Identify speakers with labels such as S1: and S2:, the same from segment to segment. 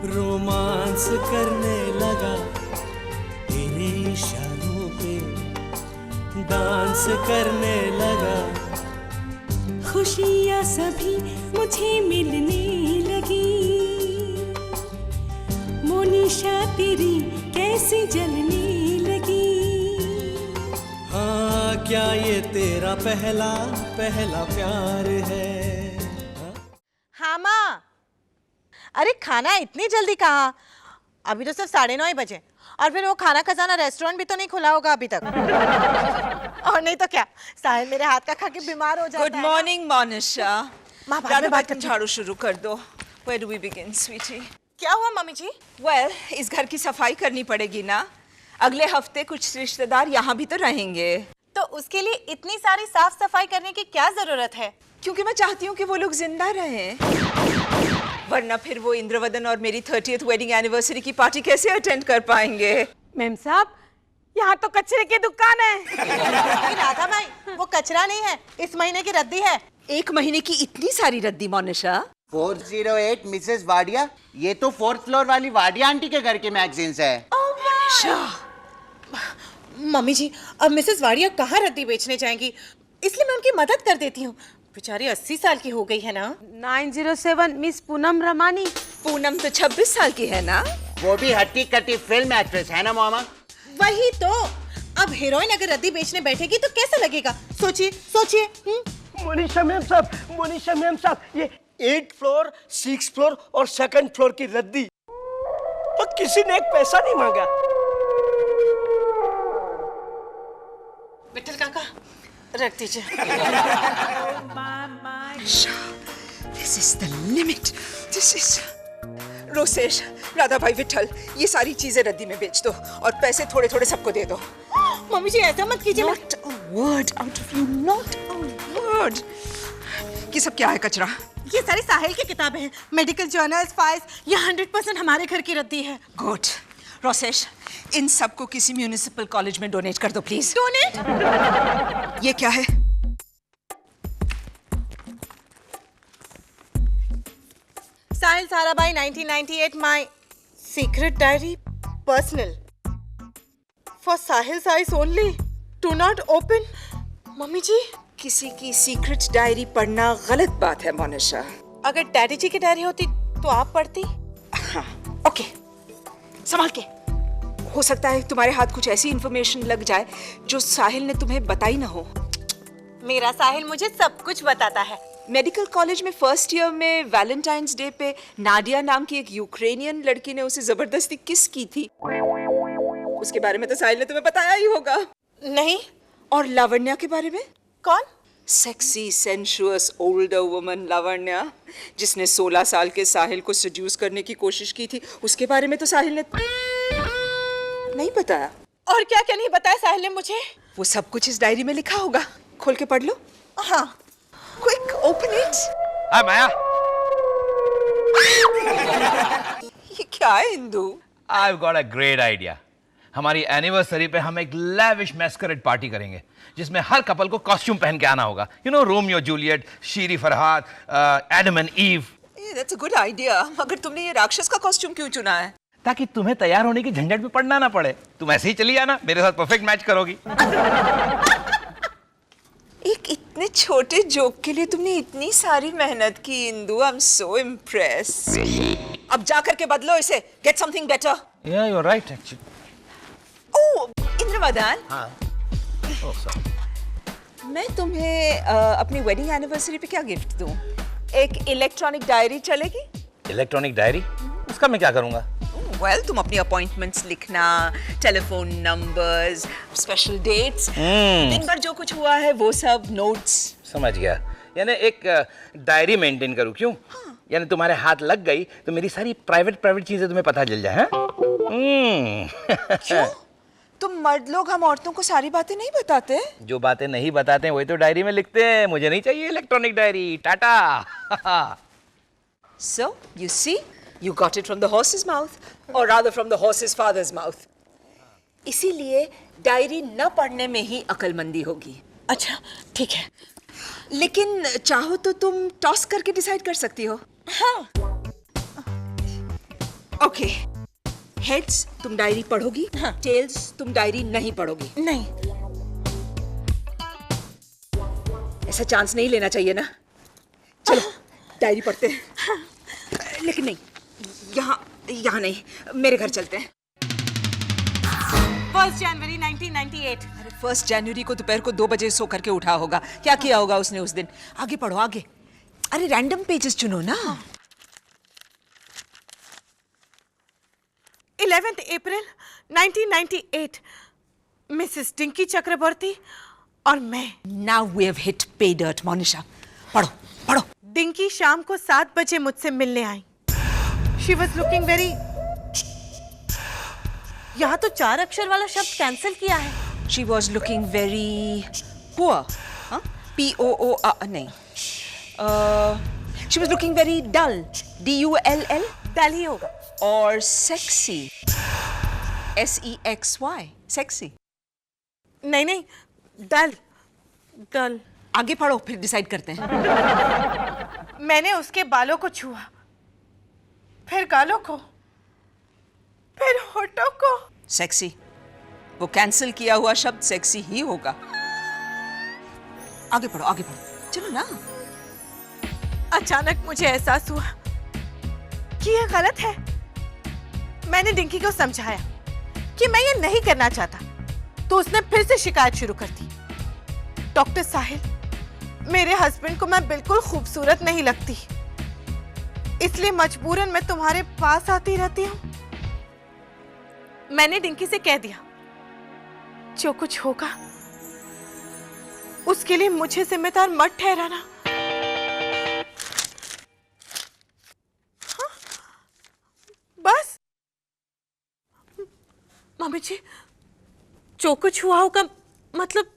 S1: Romance करने लगा तेरे इशारों पे, डांस करने लगा।
S2: खुशियाँ सभी मुझे मिलने लगी, मोनिशा तेरी कैसे जलने लगी।
S1: हाँ, क्या ये तेरा पहला पहला प्यार है?
S3: हाँ माँ। अरे खाना इतनी जल्दी कहाँ, अभी तो सिर्फ 9:30 ही बजे। और फिर वो खाना खजाना रेस्टोरेंट भी तो नहीं खुला होगा अभी तक। और नहीं तो क्या, साहिल मेरे हाथ का खा के बीमार हो जाता है।
S4: Good morning Monisha.
S3: माँ बाद में बात करते हैं।
S4: झाड़ू शुरू कर दो। Where do we begin, sweetie?
S3: क्या हुआ मम्मी जी?
S4: Well, इस घर की सफाई करनी पड़ेगी ना। अगले हफ्ते कुछ रिश्तेदार यहाँ भी तो रहेंगे।
S3: तो उसके लिए इतनी सारी साफ सफाई करने की क्या जरूरत है?
S4: क्योंकि मैं चाहती हूँ कि वो लोग जिंदा रहें। वरना फिर वो इंद्रवदन और मेरी 30th वेडिंग एनिवर्सरी की पार्टी कैसे अटेंड कर पाएंगे?
S3: मैम साहब, यहाँ तो कचरे की दुकान है। राधा भाई, वो कचरा नहीं है, इस महीने की रद्दी है।
S4: 1 महीने की इतनी सारी रद्दी मोनिशा?
S5: 408 मिसेस वाडिया, ये तो 4th फ्लोर वाली वाडिया आंटी के घर के मैगजीन्स है।
S3: मम्मी जी, अब मिसेस वाडिया कहाँ रद्दी बेचने जाएंगी, इसलिए मैं उनकी मदद कर देती हूँ। बेचारी 80 साल की हो गई है ना।
S2: 907 मिस पूनम रमानी।
S4: पूनम तो 26 साल की है ना।
S5: वो भी हट्टी कट्टी फिल्म एक्ट्रेस है ना मामा।
S3: वही तो, अब हीरोइन अगर रद्दी बेचने बैठेगी तो कैसा लगेगा? सोचिए सोचिए।
S6: मोनिशा मैम साहब, ये 8th फ्लोर, 6th फ्लोर और 2nd फ्लोर की रद्दी, और किसी ने एक पैसा नहीं मांगा।
S3: विठल काका, रख दीजिए।
S4: This is the limit. This is... Rosesh, Radha भाई, विठल, ये सारी चीजें रद्दी में बेच दो और पैसे थोड़े थोड़े सबको दे दो।
S3: मम्मी जी ऐसा मत कीजिए।
S4: Not a word out of you, not a word. ये सब क्या है कचरा?
S3: ये सारी साहिल की किताबें हैं, मेडिकल जर्नल्स, फाइल्स, ये 100% हमारे घर की रद्दी है।
S4: गुड। रोसेश, इन सबको किसी म्यूनिसिपल कॉलेज में डोनेट कर दो प्लीज।
S3: डोनेट?
S4: ये क्या है?
S3: Sahil Sarabhai 1998, my secret diary, personal, for Sahil size only, do not open. Mummy ji,
S4: किसी की सीक्रेट डायरी पढ़ना गलत बात है मोनिशा।
S3: अगर डैडी जी की डायरी होती तो आप पढ़ती?
S4: हाँ, ओके, संभाल के। हो सकता है तुम्हारे हाथ कुछ ऐसी इंफॉर्मेशन लग जाए जो साहिल ने तुम्हें बताई ना हो।
S3: मेरा साहिल मुझे सब कुछ बताता है।
S4: मेडिकल कॉलेज में फर्स्ट ईयर में वैलेंटाइंस डे पे नाडिया नाम की एक यूक्रेनियन लड़की ने उसे जबरदस्ती किस की थी। उसके बारे में तो साहिल ने तुम्हें बताया ही होगा।
S3: नहीं।
S4: और लावण्या के बारे में?
S3: कौन?
S4: Sexy sensuous older woman Lavanya, जिसने 16 साल के साहिल को सेड्यूस करने की कोशिश की थी, उसके बारे में तो साहिल ने नहीं बताया।
S3: और क्या क्या नहीं बताया साहिल ने मुझे?
S4: वो सब कुछ इस डायरी में लिखा होगा, खोल के पढ़ लो।
S3: हाँ।
S4: Quick, open it.
S7: Hi Maya.
S4: ये क्या है Indu?
S7: I've got a great idea. हमारी एनिवर्सरी पे हम एक लैविश मैस्करेड पार्टी करेंगे जिसमें हर कपल को कॉस्ट्यूम पहन के आना होगा। You know, Romeo Juliet, Shirin Farhad, Adam and Eve.
S4: That's a good idea. मगर तुमने ये राक्षस का कॉस्ट्यूम क्यों चुना है?
S7: ताकि तुम्हें तैयार होने की झंझट में पड़ना ना पड़े। तुम ऐसे ही चली आना, मेरे साथ परफेक्ट मैच करोगी।
S4: एक इतने छोटे जोक के लिए तुमने इतनी सारी मेहनत की इंदु। I'm so impressed. अब जा करके बदलो इसे। Get something better.
S7: Yeah, you're right actually.
S4: Oh, Indravadan.
S7: हाँ। Oh, sorry.
S4: मैं तुम्हें अपनी वेडिंग एनिवर्सरी पे क्या गिफ्ट दूं? एक इलेक्ट्रॉनिक डायरी चलेगी?
S7: Electronic diary? उसका मैं क्या करूँगा?
S4: Well, तुम अपनी अपॉइंटमेंट्स लिखना, टेलीफोन नंबर्स, स्पेशल डेट्स, दिन भर जो कुछ हुआ है वो सब नोट्स।
S7: समझ गया। यानी एक डायरी मेंटेन करूँ, क्यों? हाँ। यानी तुम्हारे हाथ लग गई तो मेरी सारी प्राइवेट चीजें तुम्हें पता चल जाए।
S4: क्यों? तुम मर्द लोग हम औरतों को सारी बातें नहीं बताते?
S7: जो बातें नहीं बताते हैं वही तो डायरी में लिखते हैं। मुझे नहीं चाहिए electronic diary. Tata.
S4: So, you see, you got it from the horse's mouth, or rather from the horse's father's mouth. इसीलिए डायरी न पढ़ने में ही अक्लमंदी होगी।
S3: अच्छा, ठीक है।
S4: लेकिन चाहो तो तुम टॉस करके डिसाइड कर सकती हो।
S3: हाँ।
S4: ओके, हेड्स तुम डायरी पढ़ोगी, टेल्स तुम डायरी नहीं पढ़ोगी।
S3: नहीं।
S4: ऐसा चांस नहीं लेना चाहिए ना। चलो डायरी पढ़ते हैं, लेकिन नहीं, यहाँ नहीं, मेरे घर चलते हैं।
S3: 1 जनवरी 1998।
S4: अरे 1 जनवरी को दोपहर को 2 बजे सो करके उठा होगा। क्या किया होगा उसने उस दिन? आगे पढ़ो आगे। अरे रैंडम पेजेस चुनो ना।
S3: 11 अप्रैल 1998। मिसेस डिंकी चक्रवर्ती और मैं।
S4: Now we have hit pay dirt, Monisha. पढ़ो पढ़ो।
S3: डिंकी शाम को 7 बजे मुझसे मिलने आई। She was looking very। यहाँ तो 4 अक्षर वाला शब्द कैंसिल किया है।
S4: She was looking very poor, huh? P-O-O-R नहीं। She was looking very dull, D-U-L-L,
S3: डल ही होगा।
S4: और sexy, S-E-X-Y, sexy।
S3: नहीं, डल। डल।
S4: आगे पढ़ो फिर डिसाइड करते हैं।
S3: मैंने उसके बालों को छुआ, फिर गालों को, फिर होठों को।
S4: सेक्सी, वो कैंसिल किया हुआ शब्द सेक्सी ही होगा। आगे पढ़ो चलो ना।
S3: अचानक मुझे एहसास हुआ कि यह गलत है। मैंने डिंकी को समझाया कि मैं ये नहीं करना चाहता, तो उसने फिर से शिकायत शुरू कर दी। डॉक्टर साहिल, मेरे हस्बैंड को मैं बिल्कुल खूबसूरत नहीं लगती, इसलिए मजबूरन मैं तुम्हारे पास आती रहती हूँ। मैंने डिंकी से कह दिया, जो कुछ होगा उसके लिए मुझे जिम्मेदार मत ठहराना। हाँ? बस मम्मी जी, जो कुछ हुआ होगा, मतलब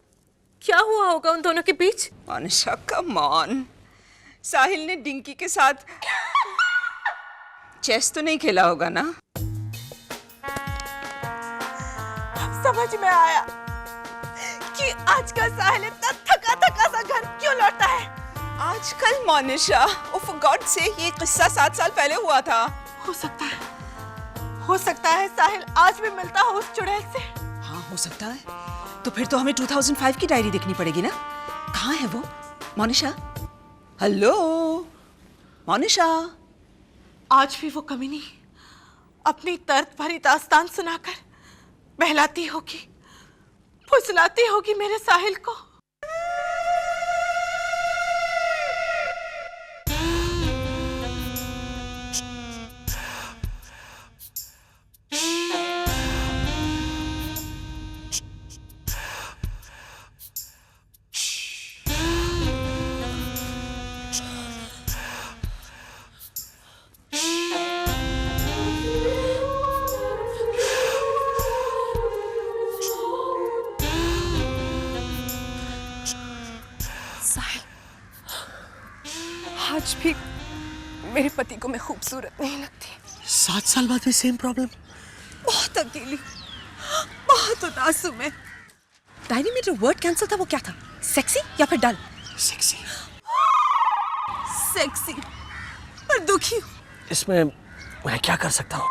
S3: क्या हुआ होगा उन दोनों के बीच?
S4: मोनिशा कम ऑन, साहिल ने डिंकी के साथ चेस तो नहीं खेला होगा ना?
S3: समझ में आया कि आजकल साहिल इतना थका थका सा घर क्यों लौटता है।
S4: आजकल मोनिशा, ओ फॉर गॉड से, ये किस्सा 7 साल पहले हुआ था।
S3: हो सकता है साहिल आज भी मिलता हो उस चुड़ैल से।
S4: हाँ हो सकता है। तो फिर तो हमें 2005 की डायरी देखनी पड़ेगी ना। कहाँ है वो? मोनिशा, हेलो मोनिशा।
S3: आज भी वो कमीनी अपनी दर्द भरी दास्तान सुनाकर बहलाती होगी, फुसलाती होगी मेरे साहिल को।
S2: आज भी मेरे पति को मैं खूबसूरत नहीं लगती।
S6: 7 साल बाद भी सेम प्रॉब्लम।
S2: बहुत अकेली, बहुत उदास हूं मैं। डायरी में जो वर्ड कैंसिल था वो क्या था? सेक्सी या फिर डल?
S6: सेक्सी।
S2: सेक्सी पर दुखी हूँ।
S6: इसमें मैं क्या कर सकता हूँ?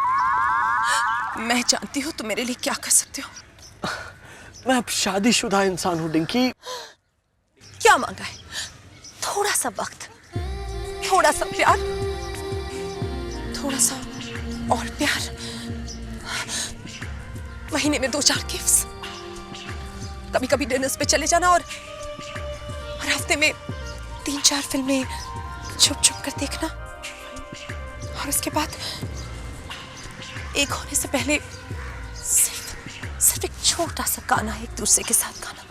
S2: मैं जानती हूँ तुम मेरे लिए क्या कर सकते हो।
S6: मैं अब शादीशुदा इंसान हूँ डिंकी।
S2: क्या मांगा है? थोड़ा सा वक्त, थोड़ा सा प्यार, थोड़ा सा और प्यार, महीने में 2-4 गिफ्ट्स, कभी कभी डिनर्स पे चले जाना और हफ्ते में 3-4 फिल्में छुप छुप कर देखना, और उसके बाद एक होने से पहले सिर्फ एक छोटा सा गाना एक दूसरे के साथ गाना।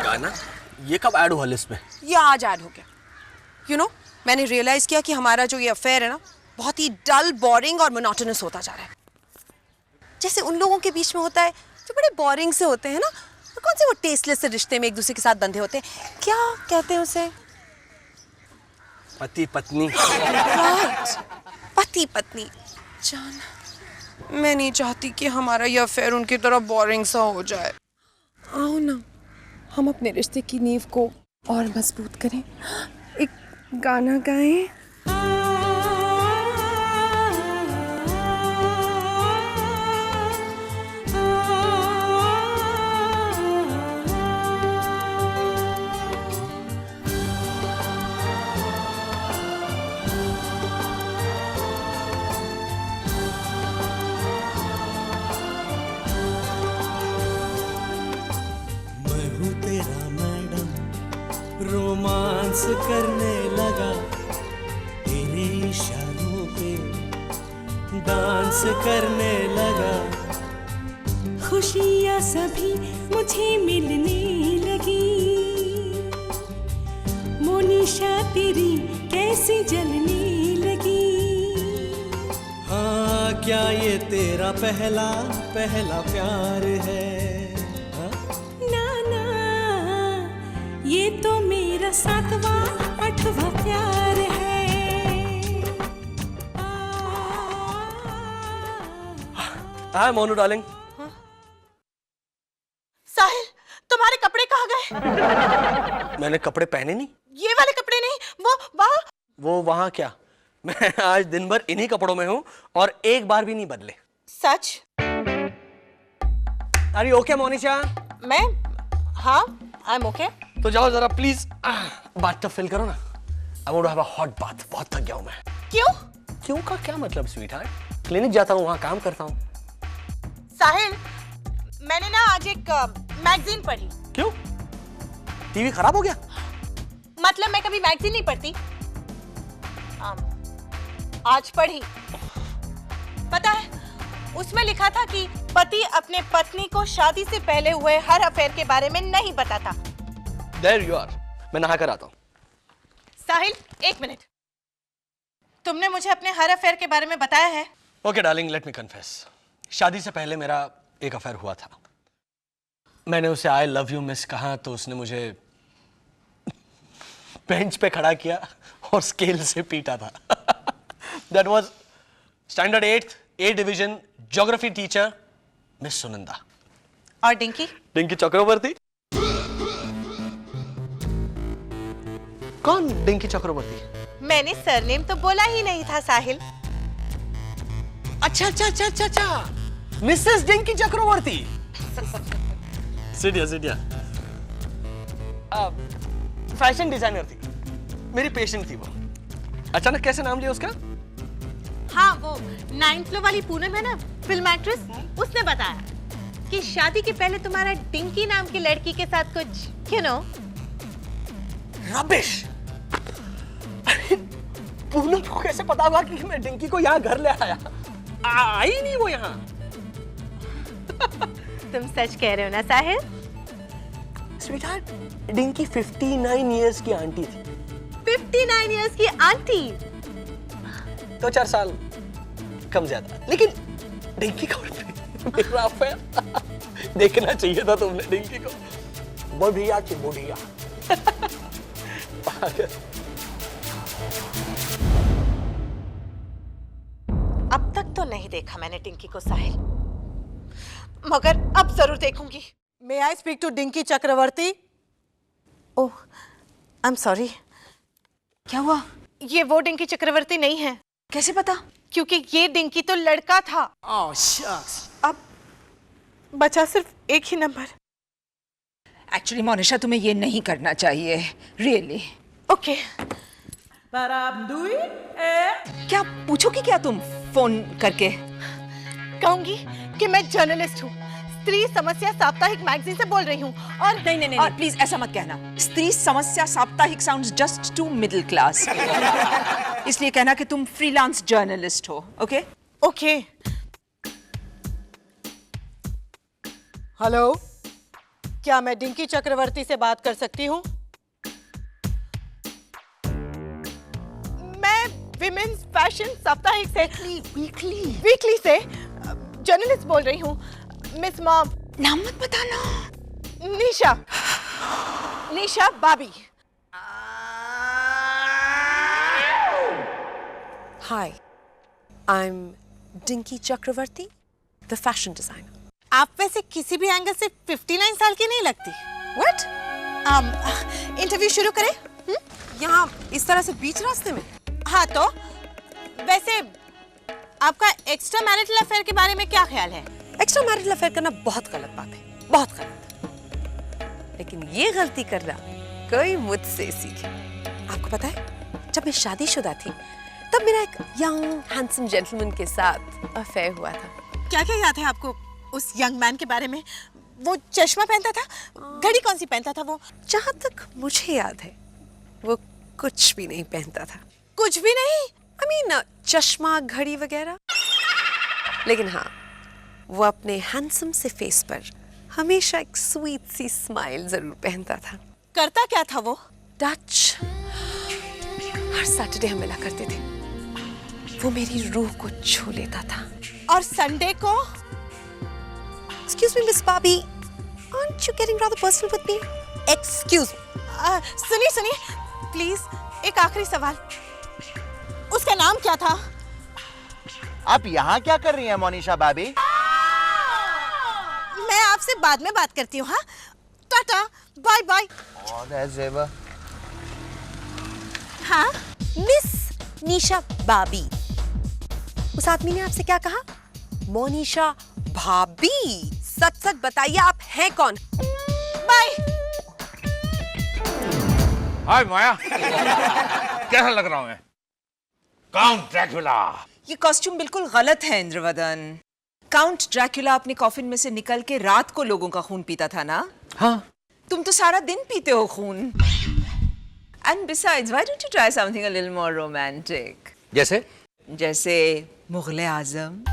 S6: गाना? ये कब ऐड हुआ लिस्ट में?
S2: ये आज ऐड हो गया। You know, मैंने रियलाइज किया कि हमारा जो ये अफेयर है ना, बहुत ही डल, बोरिंग और मोनोटोनस होता जा रहा है। जैसे उन लोगों के बीच में होता है जो बड़े बोरिंग से होते हैं ना, और कौन से वो टेस्टलेस से रिश्ते में एक दूसरे के साथ बंधे होते हैं, क्या कहते हैं उसे?
S6: पति पत्नी।
S2: राइट, पति पत्नी। जान, मैं नहीं चाहती कि हमारा ये अफेयर उनकी तरह बोरिंग सा हो जाए। आओ ना, हम अपने रिश्ते की नींव को और मजबूत करें, एक गाना गाएं।
S1: करने लगा तेरे इशारों पे, डांस करने लगा।
S8: खुशियाँ सभी मुझे मिलने लगी, मोनिशा तेरी कैसे जलने लगी।
S1: हाँ, क्या ये तेरा पहला पहला प्यार है? हाँ?
S8: ना ना, ये तो मेरा 7वां 8वां प्यार है।
S6: हाय मोनू डार्लिंग।
S3: साहिल, तुम्हारे कपड़े कहाँ गए?
S6: मैंने कपड़े पहने नहीं।
S3: ये वाले कपड़े नहीं, वो वहाँ।
S6: वो वहां क्या, मैं आज दिन भर इन्हीं कपड़ों में हूँ और एक बार भी नहीं बदले।
S3: सच?
S6: अरे ओके मोनिशा?
S3: मैं? हाँ, आई एम ओके।
S6: तो जाओ जरा प्लीज बाथटब फिल करो ना। I want to have a hot bath, बहुत थक गया हूं मैं।
S3: क्यों?
S6: क्यों का क्या मतलब स्वीटहार्ट? क्लिनिक जाता हूँ, वहां काम करता हूँ।
S3: साहिल, मैंने ना आज एक मैगजीन पढ़ी।
S6: क्यों? टीवी खराब हो गया?
S3: मतलब मैं कभी मैगजीन नहीं पढ़ती, आज पढ़ी। पता है, उसमें लिखा था कि पति अपने पत्नी को शादी से पहले हुए हर अफेयर के बारे में नहीं बताता।
S6: There you are. मैं नहा कर आता हूँ।
S3: साहिल, एक मिनट। तुमने मुझे अपने हर अफेयर के बारे में बताया है?
S6: Okay darling, let me confess. शादी से पहले मेरा एक अफेयर हुआ था। मैंने उसे आई लव यू मिस कहा तो उसने मुझे बेंच पे खड़ा किया और स्केल से पीटा था। That was standard 8th A division geography teacher miss Sunanda.
S3: और डिंकी?
S6: डिंकी चक्रवर्ती। कौन डिंकी चक्रवर्ती?
S3: मैंने सरनेम तो बोला ही नहीं था साहिल।
S6: अच्छा अच्छा अच्छा अच्छा अच्छा, मिसेस डिंकी चक्रवर्ती। सिटिया सिटिया। फैशन डिजाइनर थी, मेरी पेशेंट थी वो। अचानक कैसे नाम लिया उसका?
S3: हाँ, वो 9th फ्लोर वाली पूनम है ना, फिल्म एक्ट्रेस, उसने बताया कि शादी के पहले तुम्हारा डिंकी नाम की लड़की के साथ कुछ, यू नो।
S6: रबिश। पूनम को कैसे पता होगा कि मैं डिंकी को यहाँ घर ले आया? आई नहीं वो यहाँ।
S3: तुम सच कह रहे हो ना साहिल?
S6: स्वीटहार्ट, डिंकी 59 इयर्स की आंटी थी।
S3: 59 इयर्स की आंटी?
S6: 2-4 साल कम ज्यादा, लेकिन डिंकी को मेरा अफेयर देखना चाहिए था तुमने डिंकी को। बढ़िया थी, बढ़िया।
S3: अब तक तो नहीं देखा मैंने डिंकी को साहिल, मगर अब जरूर देखूंगी। May I speak to Dinky Chakravarti? Oh, I am sorry.
S2: क्या हुआ?
S3: ये वो डिंकी चक्रवर्ती नहीं है।
S2: कैसे पता?
S3: क्योंकि ये डिंकी तो लड़का था।
S2: ओह शक्स।
S3: अब बचा सिर्फ एक ही नंबर।
S4: एक्चुअली मोनिशा, तुम्हें ये नहीं करना चाहिए, रियली।
S3: ओके।
S4: क्या पूछोगी क्या तुम फोन करके?
S3: कहूंगी कि मैं जर्नलिस्ट हूँ, स्त्री समस्या साप्ताहिक मैगजीन से बोल रही हूँ। और
S4: नहीं, प्लीज ऐसा मत कहना। स्त्री समस्या साप्ताहिक sounds just too middle class. इसलिए कहना कि तुम फ्रीलांस जर्नलिस्ट हो, ओके?
S3: ओके। हेलो, क्या मैं डिंकी चक्रवर्ती से बात कर सकती हूँ? मैं विमेन्स फैशन साप्ताहिक से वीकली से जर्नलिस्ट बोल रही हूँ। Miss mom.
S4: नाम मत बताना।
S3: निशा बाबी।
S2: Hi, I'm Dinky Chakravarti, the fashion designer.
S3: आप वैसे किसी भी एंगल से 59 साल की नहीं लगती।
S2: What?
S3: इंटरव्यू शुरू करें?
S2: यहाँ इस तरह से बीच रास्ते में?
S3: हाँ, तो वैसे आपका एक्स्ट्रा मैरिटल अफेयर के बारे में क्या ख्याल है?
S2: एक्स्ट्रा मैरिटल अफेयर करना बहुत गलत बात है, बहुत गलत। लेकिन ये गलती करना कोई मुझसे सीखे। आपको पता है, जब मैं शादीशुदा थी तब मेरा एक यंग हैंडसम जेंटलमैन के साथ अफेयर हुआ था।
S3: क्या क्या याद है आपको उस यंग मैन के बारे में? वो चश्मा पहनता था, घड़ी कौन सी पहनता था वो?
S2: जहाँ तक मुझे याद है वो कुछ भी नहीं पहनता था।
S3: कुछ भी नहीं?
S2: I mean, चश्मा, घड़ी वगैरह। लेकिन हाँ, वो अपने हैंडसम से फेस पर हमेशा एक स्वीट सी स्माइल जरूर पहनता था।
S3: करता क्या था वो?
S2: डच। हर सैटरडे हम मिला करते थे। वो मेरी रूह को छू लेता था।
S3: और संडे को?
S2: Excuse me, Miss Bobby, aren't you getting rather personal with me? Excuse me.
S3: सुनिए प्लीज, एक आखिरी सवाल। उसका नाम क्या था?
S5: आप यहाँ क्या कर रही हैं मोनिशा भाभी?
S3: मैं आपसे बाद में बात करती हूँ। हाँ, टाटा, बाय बाय। हाँ,
S2: मिस निशा बाबी। उस आदमी ने आपसे क्या कहा? मोनिशा भाभी। सच सच बताइए, आप हैं कौन?
S3: बाय।
S7: हाय माया, कैसा लग रहा हूं मैं? Count Dracula.
S4: ये कॉस्ट्यूम बिल्कुल गलत है इंद्रवदन। काउंट ड्रैकुला अपने कॉफिन में से निकल के रात को लोगों का खून पीता था ना?
S6: हाँ।
S4: तुम तो सारा दिन पीते हो खून। And besides, why don't you try something a little more romantic? जैसे मुगले आजम।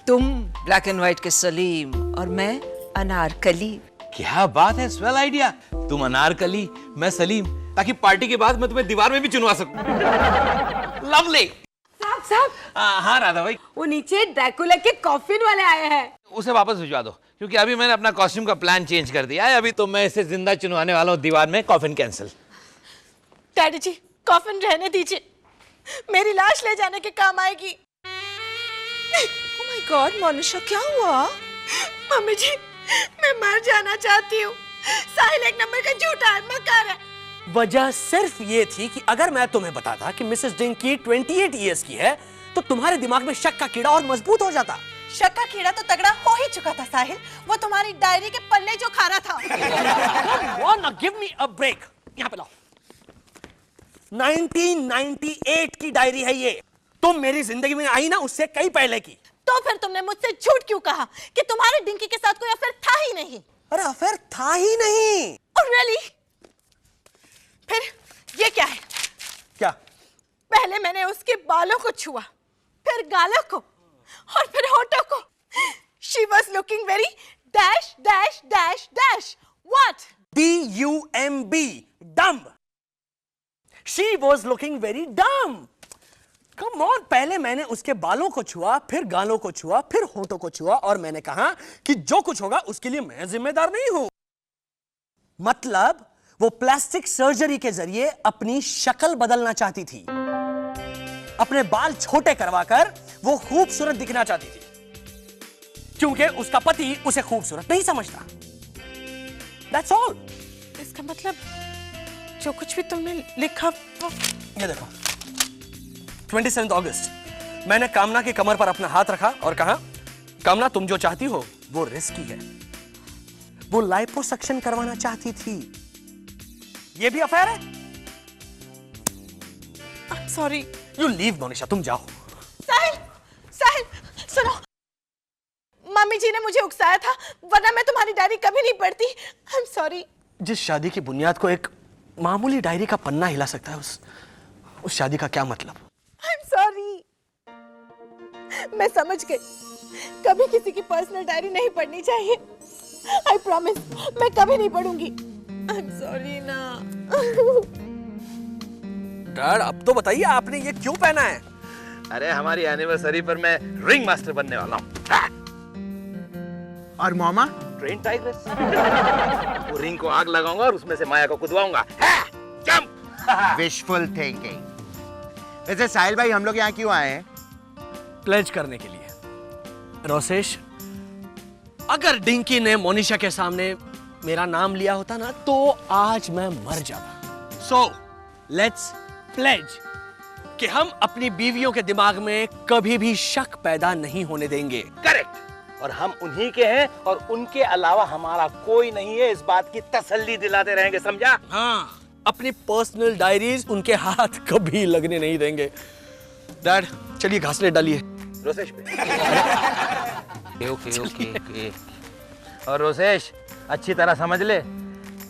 S4: तुम ब्लैक एंड व्हाइट के सलीम और मैं अनारकली।
S7: क्या बात है, स्वेल आइडिया। तुम अनारकली, मैं सलीम, ताकि पार्टी के बाद मैं तुम्हें दीवार में भी चुनवा सकूं। लवली।
S9: साहब
S7: हाँ राधा भाई,
S9: वो नीचे ड्रैकुला के कॉफिन वाले आए हैं।
S7: उसे वापस भिजवा दो, क्योंकि अभी मैंने अपना कॉस्ट्यूम का प्लान चेंज कर दिया है। अभी तो मैं इसे जिंदा चुनवाने वाला हूँ दीवार में। Coffin cancel.
S3: डैडी जी, कॉफिन रहने दीजिए, मेरी लाश ले जाने के काम आएगी।
S4: Oh my God, मोनिशा क्या हुआ?
S3: मम्मी जी, मैं मर जाना चाहती हूँ। साहिल एक नंबर का झूठा मकार है।
S6: वजह सिर्फ ये थी कि अगर मैं तुम्हें बताता कि मिसेस डिंकी 28 इयर्स की है, तो तुम्हारे दिमाग में शक का कीड़ा और मजबूत हो जाता।
S3: शक का कीड़ा तो तगड़ा हो ही चुका था साहिल। वो तुम्हारी डायरी के पन्ने जो खा रहा था।
S6: Now give me a break. यहाँ पे लाओ। 1998 की डायरी है ये। तुम मेरी जिंदगी में आई ना, उससे कई पहले की।
S3: तो फिर तुमने मुझसे झूठ क्यों कहा कि तुम्हारे डिंकी के साथ कोई अफेयर था ही नहीं?
S6: अरे अफेयर था ही नहीं।
S3: Oh, really? फिर ये क्या है?
S6: क्या?
S3: पहले मैंने उसके बालों को छुआ, फिर गालों को और फिर होठों को। She was looking very dash dash dash dash. What?
S6: D-U-M-B. Dumb. She was looking very dumb. Come on, पहले मैंने उसके बालों को छुआ, फिर गालों को छुआ, फिर होठों को छुआ, और मैंने कहा कि जो कुछ होगा उसके लिए मैं जिम्मेदार नहीं हूं। मतलब वो प्लास्टिक सर्जरी के जरिए अपनी शक्ल बदलना चाहती थी। अपने बाल छोटे करवाकर वो खूबसूरत दिखना चाहती थी, क्योंकि उसका पति उसे खूबसूरत नहीं समझता। That's all.
S3: इसका मतलब जो कुछ भी तुमने लिखा वो...
S6: ये देखो, 27 अगस्त मैंने कामना की कमर पर अपना हाथ रखा और कहा, कामना तुम जो चाहती हो वो रिस्की है। वो लाइपोसक्शन करवाना चाहती थी। ये भी अफेयर है?
S3: I'm sorry.
S6: You leave Monisha, तुम जाओ।
S3: साहिल, साहिल, सुनो। मम्मी जी ने मुझे उकसाया था, वरना मैं तुम्हारी डायरी कभी नहीं पढ़ती। I'm sorry.
S6: जिस शादी की बुनियाद को एक मामूली डायरी का पन्ना हिला सकता है, उस शादी का क्या मतलब?
S3: I'm sorry. मैं समझ गई, कभी किसी की पर्सनल डायरी नहीं पढ़नी चाहिए। I promise, मैं कभी नहीं पढ़ूंगी। I'm sorry ना।
S6: डैड, अब तो बताइए आपने ये क्यों पहना है?
S7: अरे हमारी एनिवर्सरी पर मैं रिंग मास्टर बनने वाला हूँ।
S5: और मामा?
S7: Train tigress. वो रिंग को आग लगाऊंगा और उसमें से माया को कुदवाऊंगा। जंप।
S5: Wishful thinking. वैसे साहिल भाई, हम लोग यहाँ क्यों आए हैं?
S6: प्लेज करने के लिए। रोसेश, अगर डिंकी ने मोनिशा के सामने मेरा नाम लिया होता ना, तो आज मैं मर जाता। सो लेट्स प्लेज कि हम अपनी बीवियों के दिमाग में कभी भी शक पैदा नहीं होने देंगे।
S7: करेक्ट। और हम उन्हीं के हैं और उनके अलावा हमारा कोई नहीं है, इस बात की तसल्ली दिलाते रहेंगे, समझा?
S6: हाँ, अपनी पर्सनल डायरीज उनके हाथ कभी लगने नहीं देंगे। डैड, चलिए घासलेट डालिए।
S7: रोसेश पे। ओके। और रोसेश, अच्छी तरह समझ ले,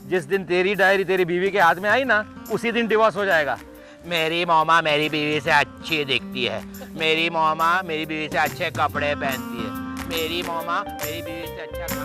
S7: जिस दिन तेरी डायरी तेरी बीवी के हाथ में आई ना, उसी दिन डिवोर्स हो जाएगा। मेरी मौमा मेरी बीवी से अच्छी दिखती है, मेरी मौमा मेरी बीवी से अच्छे कपड़े पहनती है, मेरी मौमा मेरी बीवी से अच्छा